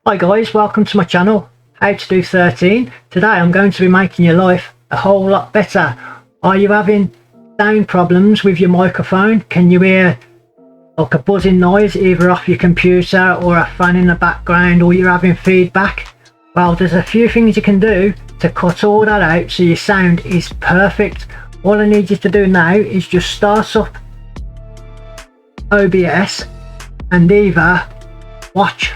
Hi guys, welcome to my channel, How to Do 13. Today I'm going to be making your life a whole lot better. Are you having sound problems with your microphone? Can you hear like a buzzing noise either off your computer or a fan in the background, or you're having feedback? Well, there's a few things you can do to cut all that out so your sound is perfect. All I need you to do now is just start up OBS and either watch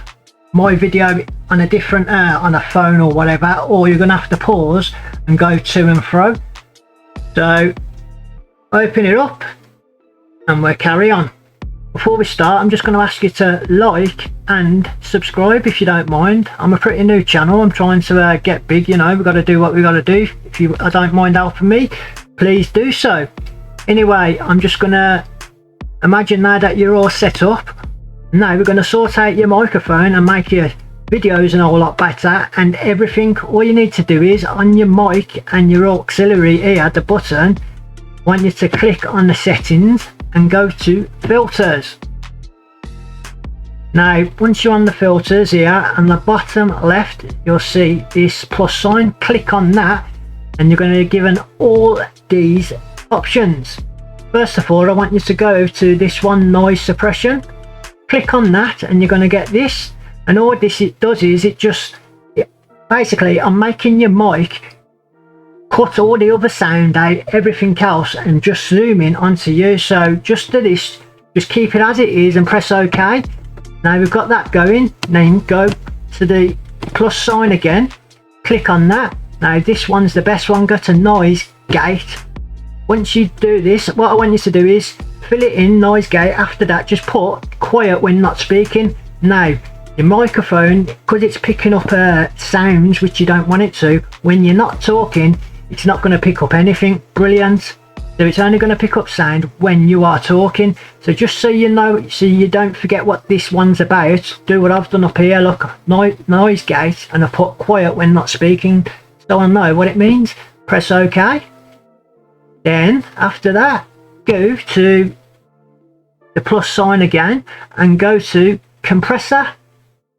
my video on a different on a phone or whatever, or you're gonna have to pause and go to and fro. So open it up and we'll carry on. Before we start, I'm just going to ask you to like and subscribe if you don't mind. I'm a pretty new channel, I'm trying to get big, you know, we've got to do what we got to do. If you don't mind helping me, please do so. Anyway, I'm just going to imagine now that you're all set up. Now we're going to sort out your microphone and make your videos a whole lot better, and everything. All you need to do is on your mic and your auxiliary here, the button, I want you to click on the settings and go to filters. Now once you're on the filters here, on the bottom left you'll see this plus sign. Click on that and you're going to be given all these options. First of all, I want you to go to this one, noise suppression. Click on that and you're going to get this, and all this it does is basically I'm making your mic cut all the other sound out, everything else, and just zoom in onto you. So just do this, just keep it as it is and press OK. Now we've got that going. Then go to the plus sign again, click on that. Now this one's the best one, go to noise gate. Once you do this, what I want you to do is fill it in, noise gate. After that, just put quiet when not speaking. Now your microphone, because it's picking up sounds which you don't want it to, when you're not talking, it's not going to pick up anything. Brilliant. So it's only going to pick up sound when you are talking. So just so you know, so you don't forget what this one's about, do what I've done up here. Look, noise gate, and I put quiet when not speaking, so I know what it means. Press OK. Then after that, go to the plus sign again and go to compressor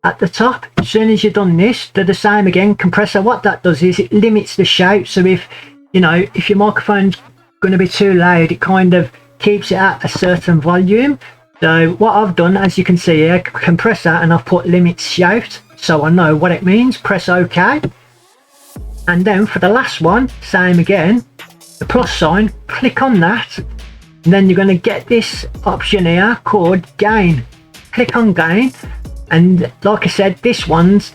at the top. As soon as you've done this, do the same again, compressor. What that does is it limits the shout. So if you know, if your microphone's going to be too loud, it kind of keeps it at a certain volume. So what I've done, as you can see here, compressor, and I've put limits shout, so I know what it means. Press OK. And then for the last one, same again, the plus sign, click on that, and then you're going to get this option here called gain. Click on gain, and like I said, this one's,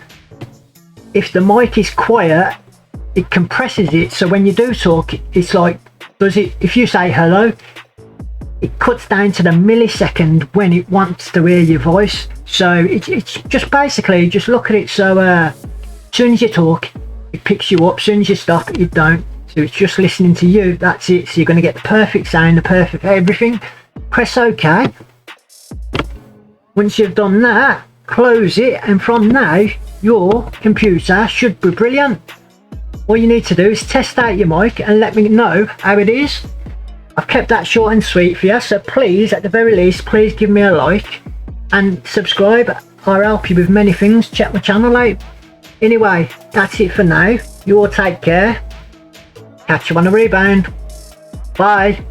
if the mic is quiet, it compresses it, so when you do talk, it's like, does it, if you say hello, it cuts down to the millisecond when it wants to hear your voice. So it's just basically, just look at it. So as soon as you talk, it picks you up. As soon as you stop, it don't. So it's just listening to you, that's it. So you're going to get the perfect sound, the perfect everything. Press OK. Once you've done that, close it, and from now your computer should be brilliant. All you need to do is test out your mic and let me know how it is. I've kept that short and sweet for you, so please, at the very least, please give me a like and subscribe. I'll help you with many things. Check my channel out. Anyway, that's it for now. You all take care. Catch you on a rebound. Bye.